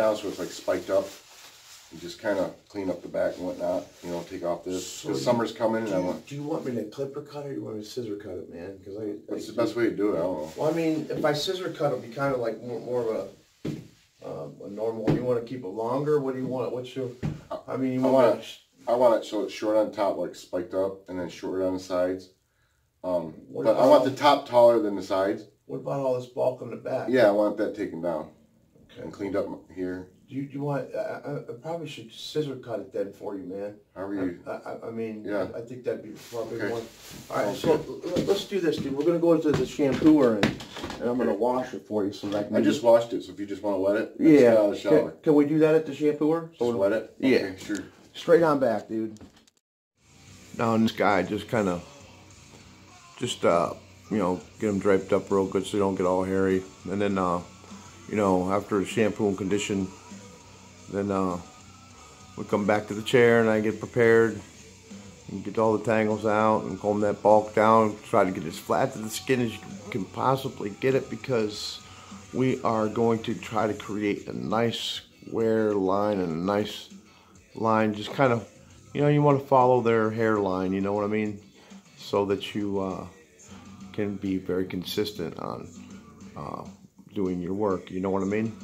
down so it's like spiked up. And just kind of clean up the back and whatnot. You know, take off this. Because summer's coming and I want... Do you want me to clipper cut it or you want me to scissor cut it, man? Because What's the best way to do it? I don't know. Well, I mean, if I scissor cut, it'll be kind of like more of a normal. You want to keep it longer? What do you want? What's your... I mean, you want I want it so it's short on top, like spiked up, and then shorter on the sides. But I want the top taller than the sides. What about all this bulk on the back? Yeah, I want that taken down and cleaned up here. Do you want? I probably should scissor cut it then for you, man. However you... I mean, yeah. I think that'd be probably okay. one. All right, so let's do this, dude. We're gonna go into the shampooer and I'm gonna wash it for you so that I just washed it, so if you just want to wet it, yeah. Get out of the shower. Can we do that at the shampooer? Just wet it? Yeah, okay, sure. Straight on back, dude. Now this guy just kind of, you know, get them draped up real good so they don't get all hairy, and then you know, after the shampoo and condition, then we come back to the chair and I get prepared and get all the tangles out and comb that bulk down, try to get as flat to the skin as you can possibly get it, because we are going to try to create a nice square line and a nice line, just kind of, you know, you want to follow their hairline, you know what I mean, so that you can be very consistent on doing your work, you know what I mean.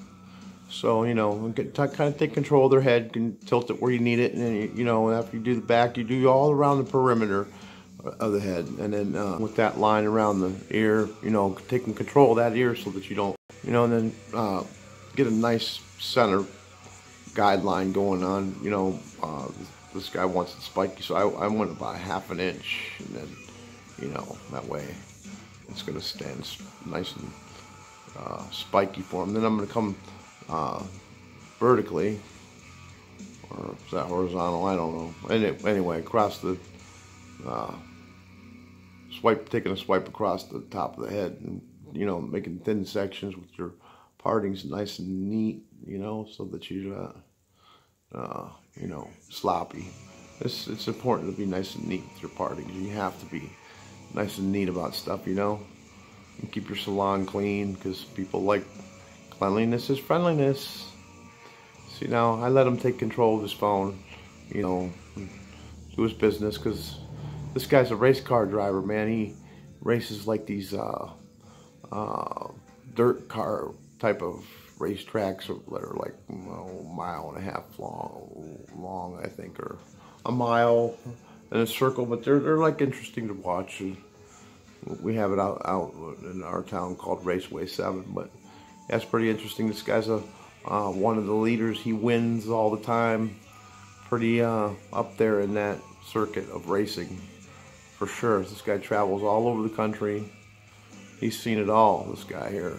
So, you know, kind of take control of their head, can tilt it where you need it, and then, you know, after you do the back, you do all around the perimeter of the head, and then with that line around the ear, you know, taking control of that ear so that you don't, you know, and then get a nice center guideline going on, you know. This guy wants it spiky, so I went about 1/2 inch, and then, you know, that way it's going to stand nice and spiky for him. Then I'm going to come vertically, or is that horizontal? I don't know. Anyway, across the taking a swipe across the top of the head, and, you know, making thin sections with your partings nice and neat, you know, so that you you know, sloppy. It's important to be nice and neat with your partings. You have to be nice and neat about stuff, you know. And keep your salon clean, because people like cleanliness is friendliness. See, now I let him take control of his phone, you know, do his business, because this guy's a race car driver, man. He races like these dirt car type of racetracks that are like, you know, 1.5 miles long, I think, or a mile in a circle, but they're like interesting to watch. And we have it out in our town called Raceway 7, but that's pretty interesting. This guy's one of the leaders. He wins all the time. Pretty up there in that circuit of racing, for sure. This guy travels all over the country. He's seen it all, this guy here.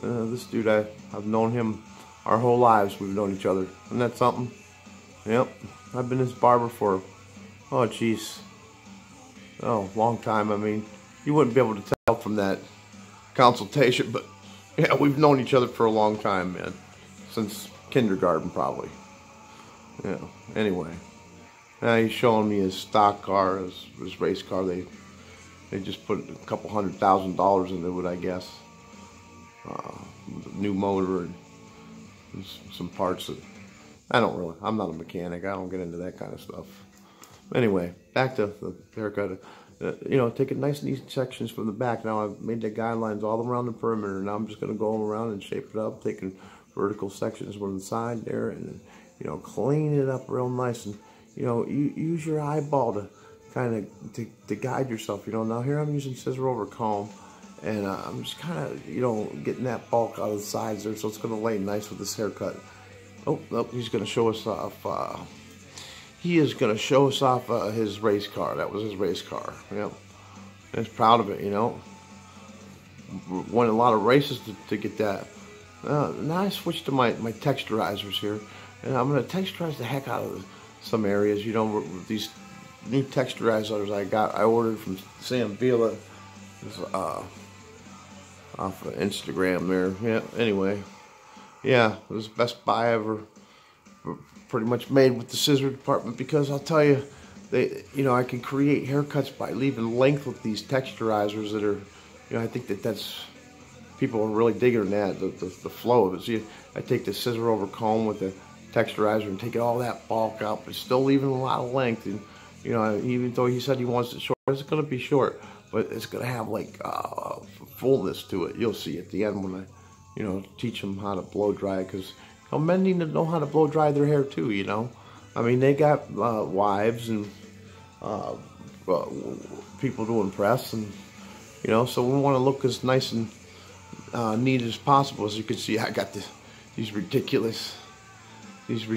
This dude, I've known him our whole lives. We've known each other. Isn't that something? Yep. I've been his barber for, oh geez, oh, long time. I mean, you wouldn't be able to tell from that consultation, but yeah, we've known each other for a long time, man. Since kindergarten, probably. Yeah, anyway. Now he's showing me his stock car, his race car. They just put a couple $100,000 into it, I guess. New motor and some parts that I'm not a mechanic. I don't get into that kind of stuff. Anyway, back to the haircut. You know, taking nice and easy sections from the back. Now I've made the guidelines all around the perimeter. Now I'm just going to go around and shape it up, taking vertical sections from the side there, and, you know, clean it up real nice. And, you know, you use your eyeball to kind of to guide yourself. You know, now here I'm using scissor over comb. And I'm just kind of, you know, getting that bulk out of the sides there, so it's going to lay nice with this haircut. Oh, he's going to show us off. He is going to show us off his race car. That was his race car. Yep. He's proud of it, you know. Won a lot of races to get that. Now I switched to my texturizers here, and I'm going to texturize the heck out of some areas. You know, these new texturizers I ordered from Sam Vila. Off of Instagram there. Yeah, anyway. Yeah, it was the best buy I ever pretty much made with the scissor department, because I'll tell you, you know, I can create haircuts by leaving length with these texturizers that are, you know, I think that's, people are really digging that, the flow of it. See, I take the scissor over comb with the texturizer and take all that bulk out, but still leaving a lot of length. And you know, even though he said he wants it short, it's gonna be short, but it's gonna have like fullness to it. You'll see at the end when I, you know, teach them how to blow dry, because men need to know how to blow dry their hair too. You know, I mean, they got wives and people to impress, and you know, so we want to look as nice and neat as possible. As you can see, I got these ridiculous. No,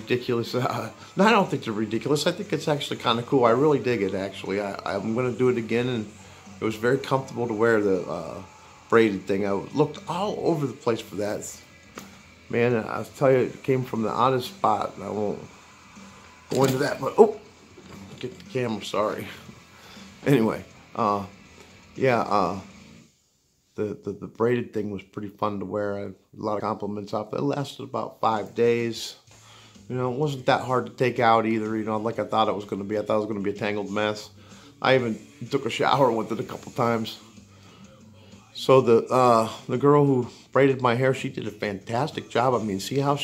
I don't think they're ridiculous. I think it's actually kind of cool. I really dig it, actually. I'm going to do it again, and it was very comfortable to wear the braided thing. I looked all over the place for that. Man, I'll tell you, it came from the oddest spot. I won't go into that, but, oh, get the camera, sorry. Anyway, yeah, the braided thing was pretty fun to wear. I had a lot of compliments off it. It lasted about 5 days. You know, it wasn't that hard to take out either, you know, like I thought it was going to be. I thought it was going to be a tangled mess. I even took a shower with it a couple times. So the girl who braided my hair, she did a fantastic job. I mean, see how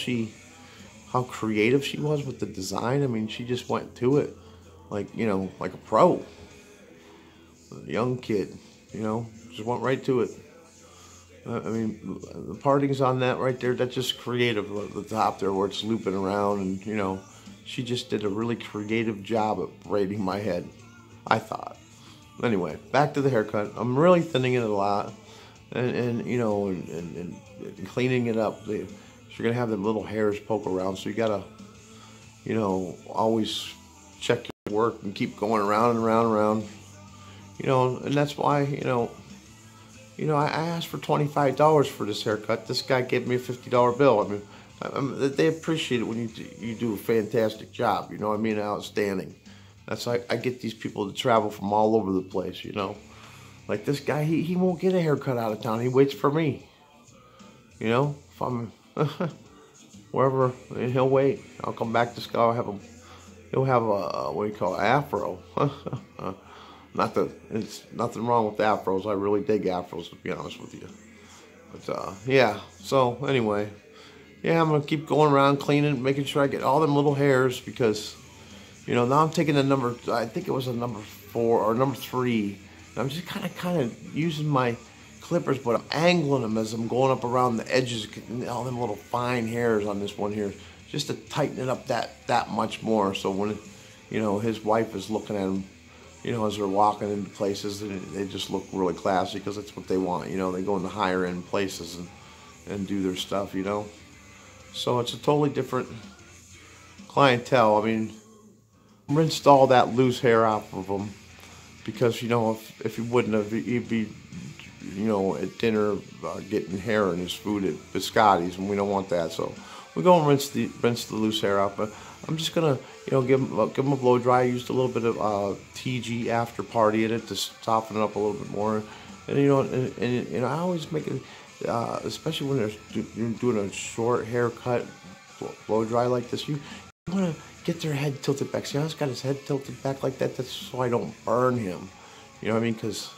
creative she was with the design? I mean, she just went to it like, you know, like a pro. A young kid, you know, just went right to it. I mean, the parting's on that right there, that's just creative at the top there where it's looping around, and, you know, she just did a really creative job at braiding my head, I thought. Anyway, back to the haircut. I'm really thinning it a lot, and you know, and cleaning it up. You're going to have them little hairs poke around, so you got to, you know, always check your work and keep going around and around and around. You know, and that's why, you know, I asked for $25 for this haircut. This guy gave me a $50 bill. I mean, they appreciate it when you do a fantastic job. You know what I mean? Outstanding. That's like, I get these people to travel from all over the place, you know. Like this guy, he won't get a haircut out of town. He waits for me. You know, if I'm wherever, he'll wait. I'll come back to Scott. He'll have a what do you call it, afro. It's nothing wrong with afros. I really dig afros, to be honest with you. But yeah. So anyway, yeah, I'm gonna keep going around cleaning, making sure I get all them little hairs, because, you know, now I'm taking the number. I think it was a number 4 or number 3. And I'm just kind of using my clippers, but I'm angling them as I'm going up around the edges, getting all them little fine hairs on this one here, just to tighten it up that much more. So when, you know, his wife is looking at him, you know, as they're walking into places, they just look really classy, because that's what they want. You know, they go into higher end places and do their stuff, you know. So it's a totally different clientele. I mean, rinsed all that loose hair off of them, because, you know, if he wouldn't have, he'd be, you know, at dinner getting hair in his food at Biscotti's, and we don't want that. So we go and rinse the loose hair off. But I'm just gonna, you know, give him a blow dry. I used a little bit of TG After Party in it to soften it up a little bit more. And you know, and I always make it, especially when you're doing a short haircut blow dry like this, you want to get their head tilted back. See how he's got his head tilted back like that? That's so I don't burn him. You know what I mean? Because,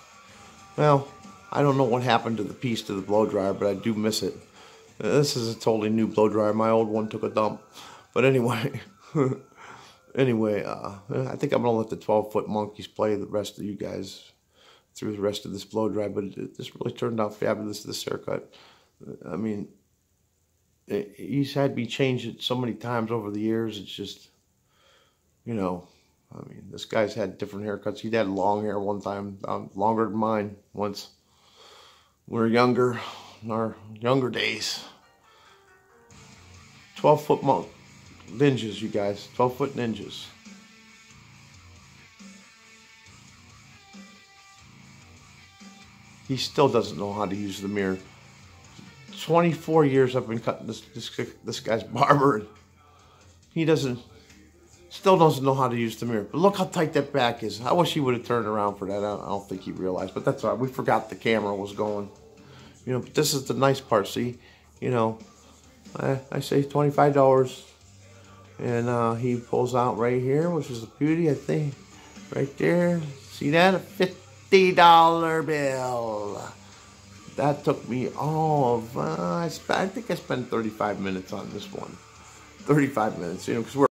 well, I don't know what happened to the piece to the blow dryer, but I do miss it. This is a totally new blow dryer. My old one took a dump. But anyway, anyway, I think I'm gonna let the 12-foot monkeys play the rest of you guys through the rest of this blow dry. But this really turned out fabulous, this haircut. I mean, he's had me change it so many times over the years. It's just, you know, I mean, this guy's had different haircuts. He'd had long hair one time, longer than mine once. We were younger, in our younger days. 12-foot ninjas, you guys. 12-foot ninjas. He still doesn't know how to use the mirror. 24 years I've been cutting this guy's barber. He still doesn't know how to use the mirror. But look how tight that back is. I wish he would have turned around for that. I don't think he realized. But that's all right. We forgot the camera was going. You know, but this is the nice part. See, you know, I say $25. And he pulls out right here, which is a beauty, I think. Right there. See that? A $50 bill. That took me all of, I think I spent 35 minutes on this one. 35 minutes, you know, because